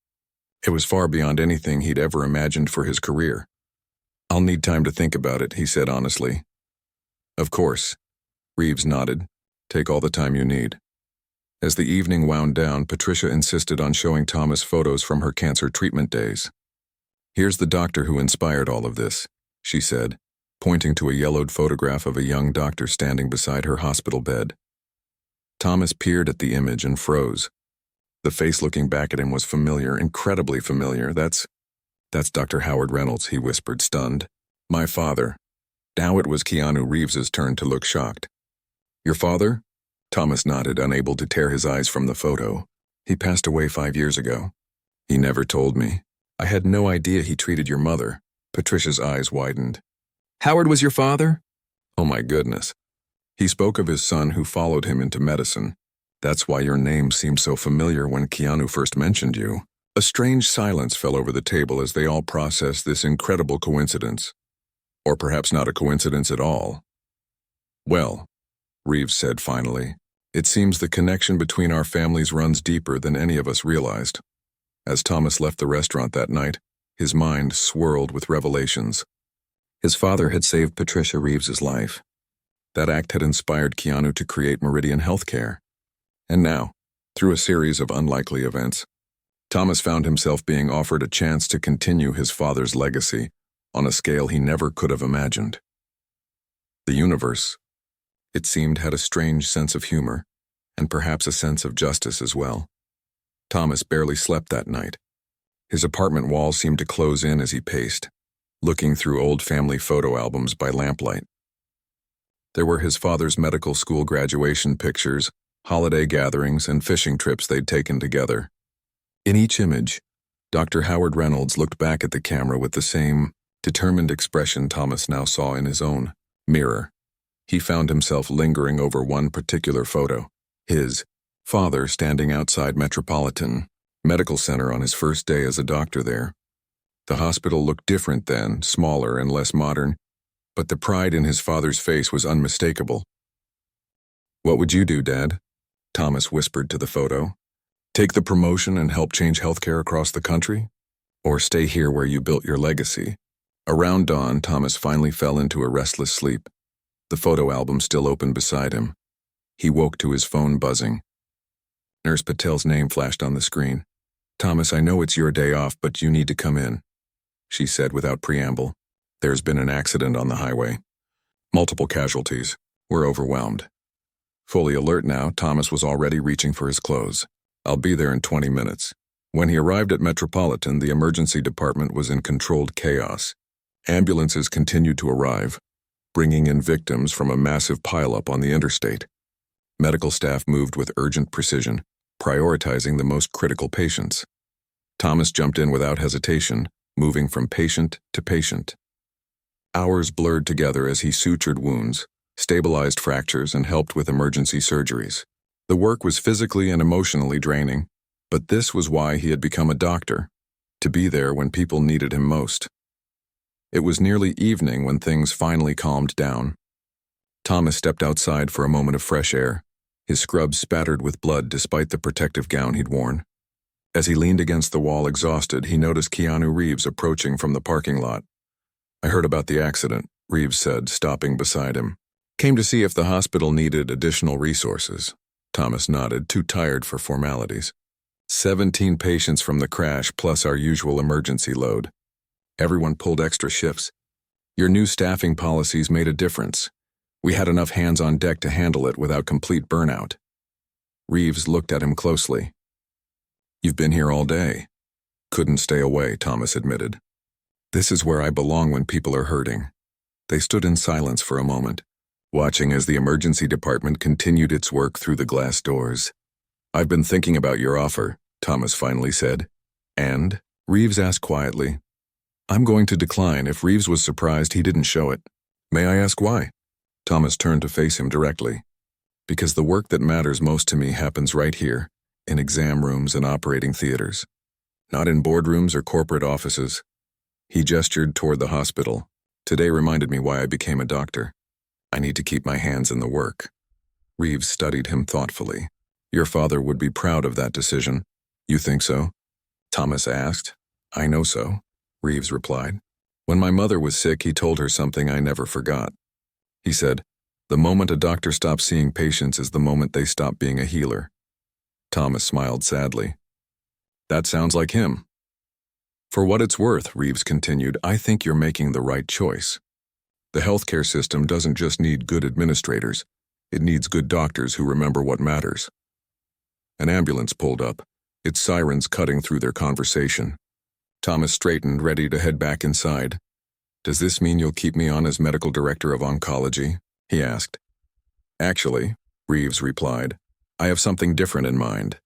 It was far beyond anything he'd ever imagined for his career. "I'll need time to think about it," he said honestly. "Of course," Reeves nodded. "Take all the time you need." As the evening wound down, Patricia insisted on showing Thomas photos from her cancer treatment days. "Here's the doctor who inspired all of this," she said, pointing to a yellowed photograph of a young doctor standing beside her hospital bed. Thomas peered at the image and froze. The face looking back at him was familiar, incredibly familiar. That's Dr. Howard Reynolds," he whispered, stunned. "My father." Now it was Keanu Reeves's turn to look shocked. "Your father?" Thomas nodded, unable to tear his eyes from the photo. "He passed away 5 years ago." "He never told me. I had no idea he treated your mother." Patricia's eyes widened. Howard was your father? "Oh my goodness." He spoke of his son who followed him into medicine. "That's why your name seemed so familiar when Keanu first mentioned you." A strange silence fell over the table as they all processed this incredible coincidence. Or perhaps not a coincidence at all. "Well," Reeves said finally, "it seems the connection between our families runs deeper than any of us realized." As Thomas left the restaurant that night, his mind swirled with revelations. His father had saved Patricia Reeves's life. That act had inspired Keanu to create Meridian Healthcare. And now, through a series of unlikely events, Thomas found himself being offered a chance to continue his father's legacy on a scale he never could have imagined. The universe, it seemed, had a strange sense of humor, and perhaps a sense of justice as well. Thomas barely slept that night. His apartment walls seemed to close in as he paced, looking through old family photo albums by lamplight. There were his father's medical school graduation pictures, holiday gatherings, and fishing trips they'd taken together. In each image, Dr. Howard Reynolds looked back at the camera with the same determined expression Thomas now saw in his own mirror. He found himself lingering over one particular photo, his father standing outside Metropolitan Medical Center on his first day as a doctor there. The hospital looked different then, smaller and less modern, but the pride in his father's face was unmistakable. "What would you do, Dad?" Thomas whispered to the photo. "Take the promotion and help change healthcare across the country? Or stay here where you built your legacy?" Around dawn, Thomas finally fell into a restless sleep, the photo album still open beside him. He woke to his phone buzzing. Nurse Patel's name flashed on the screen. "Thomas, I know it's your day off, but you need to come in," she said without preamble. "There's been an accident on the highway. Multiple casualties. We're overwhelmed." Fully alert now, Thomas was already reaching for his clothes. "I'll be there in 20 minutes. When he arrived at Metropolitan, the emergency department was in controlled chaos. Ambulances continued to arrive, bringing in victims from a massive pileup on the interstate. Medical staff moved with urgent precision, prioritizing the most critical patients. Thomas jumped in without hesitation, moving from patient to patient. Hours blurred together as he sutured wounds, stabilized fractures, and helped with emergency surgeries. The work was physically and emotionally draining, but this was why he had become a doctor, to be there when people needed him most. It was nearly evening when things finally calmed down. Thomas stepped outside for a moment of fresh air, his scrubs spattered with blood despite the protective gown he'd worn. As he leaned against the wall exhausted, he noticed Keanu Reeves approaching from the parking lot. "I heard about the accident," Reeves said, stopping beside him. "Came to see if the hospital needed additional resources." Thomas nodded, too tired for formalities. 17 patients from the crash plus our usual emergency load. Everyone pulled extra shifts. Your new staffing policies made a difference. We had enough hands on deck to handle it without complete burnout. Reeves looked at him closely. "You've been here all day." "Couldn't stay away," Thomas admitted. "This is where I belong when people are hurting." They stood in silence for a moment, watching as the emergency department continued its work through the glass doors. "I've been thinking about your offer," Thomas finally said. "And?" Reeves asked quietly. "I'm going to decline." If Reeves was surprised, he didn't show it. "May I ask why?" Thomas turned to face him directly. "Because the work that matters most to me happens right here, in exam rooms and operating theaters. Not in boardrooms or corporate offices." He gestured toward the hospital. "Today reminded me why I became a doctor. I need to keep my hands in the work." Reeves studied him thoughtfully. "Your father would be proud of that decision." "You think so?" Thomas asked. "I know so," Reeves replied. "When my mother was sick, he told her something I never forgot. He said, 'The moment a doctor stops seeing patients is the moment they stop being a healer.'" Thomas smiled sadly. "That sounds like him." "For what it's worth," Reeves continued, "I think you're making the right choice. The healthcare system doesn't just need good administrators, it needs good doctors who remember what matters." An ambulance pulled up, its sirens cutting through their conversation. Thomas straightened, ready to head back inside. "Does this mean you'll keep me on as medical director of oncology?" he asked. "Actually," Reeves replied, "I have something different in mind."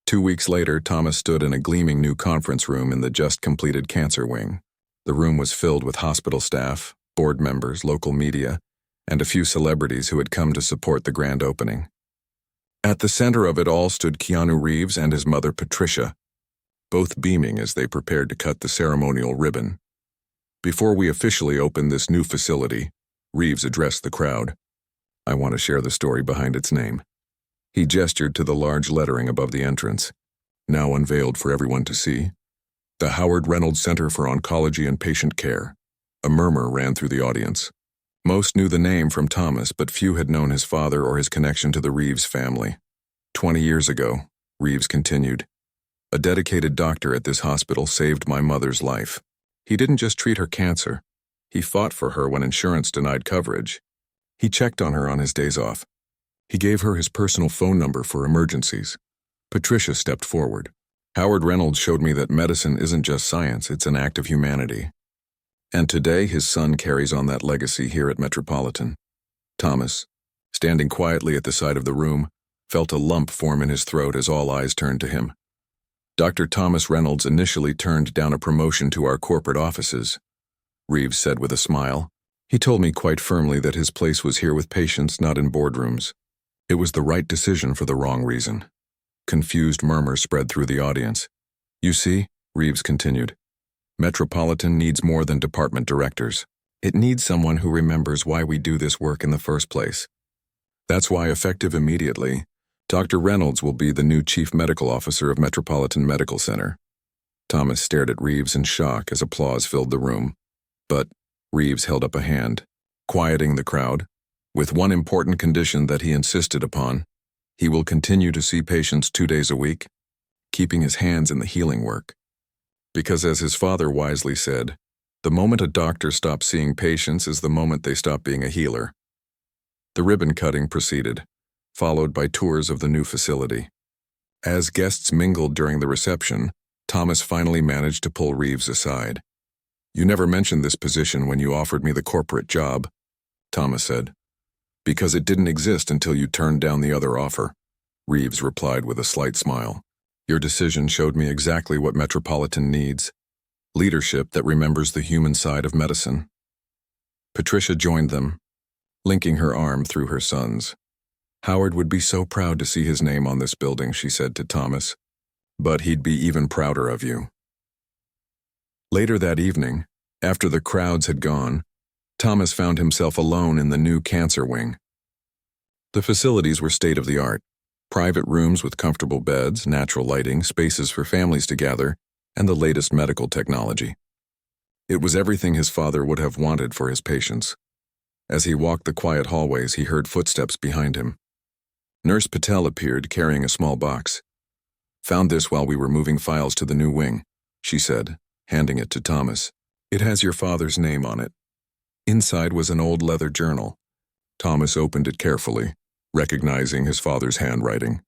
2 weeks later, Thomas stood in a gleaming new conference room in the just-completed cancer wing. The room was filled with hospital staff, board members, local media, and a few celebrities who had come to support the grand opening. At the center of it all stood Keanu Reeves and his mother Patricia, both beaming as they prepared to cut the ceremonial ribbon. "Before we officially open this new facility," Reeves addressed the crowd, "I want to share the story behind its name." He gestured to the large lettering above the entrance, now unveiled for everyone to see. "The Howard Reynolds Center for Oncology and Patient Care." A murmur ran through the audience. Most knew the name from Thomas, but few had known his father or his connection to the Reeves family. 20 years ago," Reeves continued, "a dedicated doctor at this hospital saved my mother's life. He didn't just treat her cancer. He fought for her when insurance denied coverage. He checked on her on his days off. He gave her his personal phone number for emergencies." Patricia stepped forward. "Howard Reynolds showed me that medicine isn't just science, it's an act of humanity. And today his son carries on that legacy here at Metropolitan." Thomas, standing quietly at the side of the room, felt a lump form in his throat as all eyes turned to him. "Dr. Thomas Reynolds initially turned down a promotion to our corporate offices," Reeves said with a smile. "He told me quite firmly that his place was here with patients, not in boardrooms. It was the right decision for the wrong reason." Confused murmurs spread through the audience. "You see," Reeves continued, "Metropolitan needs more than department directors. It needs someone who remembers why we do this work in the first place. That's why, effective immediately, Dr. Reynolds will be the new Chief Medical Officer of Metropolitan Medical Center." Thomas stared at Reeves in shock as applause filled the room. But Reeves held up a hand, quieting the crowd, with one important condition that he insisted upon. He will continue to see patients 2 days a week, keeping his hands in the healing work. Because as his father wisely said, the moment a doctor stops seeing patients is the moment they stop being a healer. The ribbon cutting proceeded, followed by tours of the new facility. As guests mingled during the reception, Thomas finally managed to pull Reeves aside. "You never mentioned this position when you offered me the corporate job," Thomas said. "Because it didn't exist until you turned down the other offer," Reeves replied with a slight smile. "Your decision showed me exactly what Metropolitan needs: leadership that remembers the human side of medicine." Patricia joined them, linking her arm through her son's. "Howard would be so proud to see his name on this building," she said to Thomas. "But he'd be even prouder of you." Later that evening, after the crowds had gone, Thomas found himself alone in the new cancer wing. The facilities were state-of-the-art: private rooms with comfortable beds, natural lighting, spaces for families to gather, and the latest medical technology. It was everything his father would have wanted for his patients. As he walked the quiet hallways, he heard footsteps behind him. Nurse Patel appeared, carrying a small box. "Found this while we were moving files to the new wing," she said, handing it to Thomas. "It has your father's name on it." Inside was an old leather journal. Thomas opened it carefully, recognizing his father's handwriting.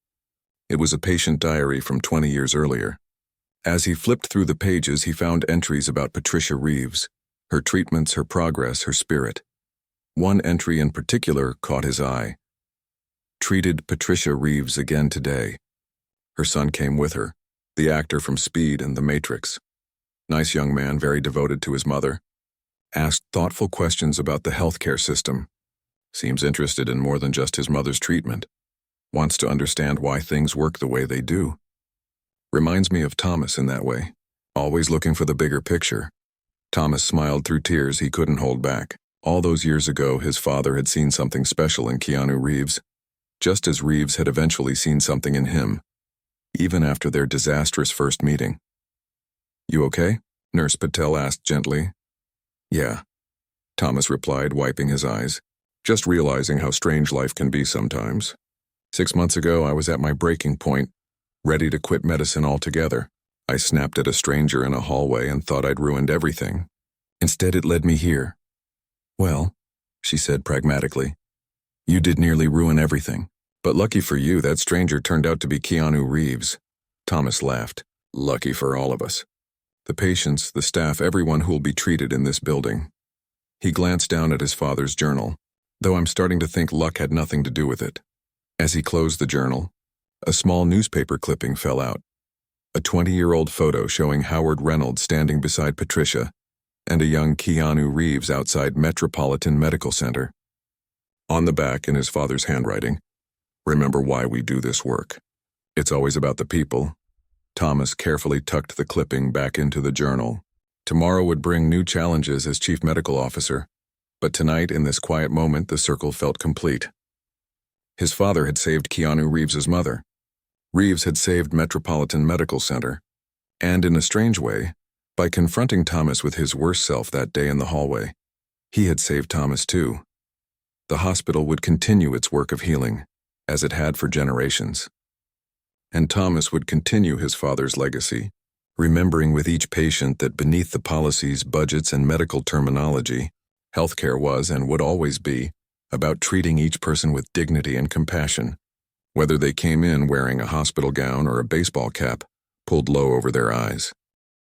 It was a patient diary from 20 years earlier. As he flipped through the pages, he found entries about Patricia Reeves, Her treatments, her progress, her spirit. One entry in particular caught his eye. Treated Patricia Reeves again today. Her son came with her, the actor from Speed and The Matrix. Nice young man, very devoted to his mother. Asked thoughtful questions about the healthcare system. Seems interested in more than just his mother's treatment. Wants to understand why things work the way they do. Reminds me of Thomas in that way. Always looking for the bigger picture. Thomas smiled through tears he couldn't hold back. All those years ago, his father had seen something special in Keanu Reeves, just as Reeves had eventually seen something in him, even after their disastrous first meeting. "You okay?" Nurse Patel asked gently. "Yeah," Thomas replied, wiping his eyes. "Just realizing how strange life can be sometimes. 6 months ago, I was at my breaking point, ready to quit medicine altogether. I snapped at a stranger in a hallway and thought I'd ruined everything. Instead, it led me here." "Well," she said pragmatically, "you did nearly ruin everything. But lucky for you, that stranger turned out to be Keanu Reeves." Thomas laughed. "Lucky for all of us. The patients, the staff, everyone who'll be treated in this building." He glanced down at his father's journal, though I'm starting to think luck had nothing to do with it. As he closed the journal, a small newspaper clipping fell out. A 20-year-old photo showing Howard Reynolds standing beside Patricia and a young Keanu Reeves outside Metropolitan Medical Center. On the back, in his father's handwriting, "Remember why we do this work. It's always about the people." Thomas carefully tucked the clipping back into the journal. Tomorrow would bring new challenges as chief medical officer, but tonight, in this quiet moment, the circle felt complete. His father had saved Keanu Reeves's mother. Reeves had saved Metropolitan Medical Center, and in a strange way, by confronting Thomas with his worst self that day in the hallway, he had saved Thomas too. The hospital would continue its work of healing, as it had for generations. And Thomas would continue his father's legacy, remembering with each patient that beneath the policies, budgets, and medical terminology, healthcare was and would always be about treating each person with dignity and compassion, whether they came in wearing a hospital gown or a baseball cap pulled low over their eyes.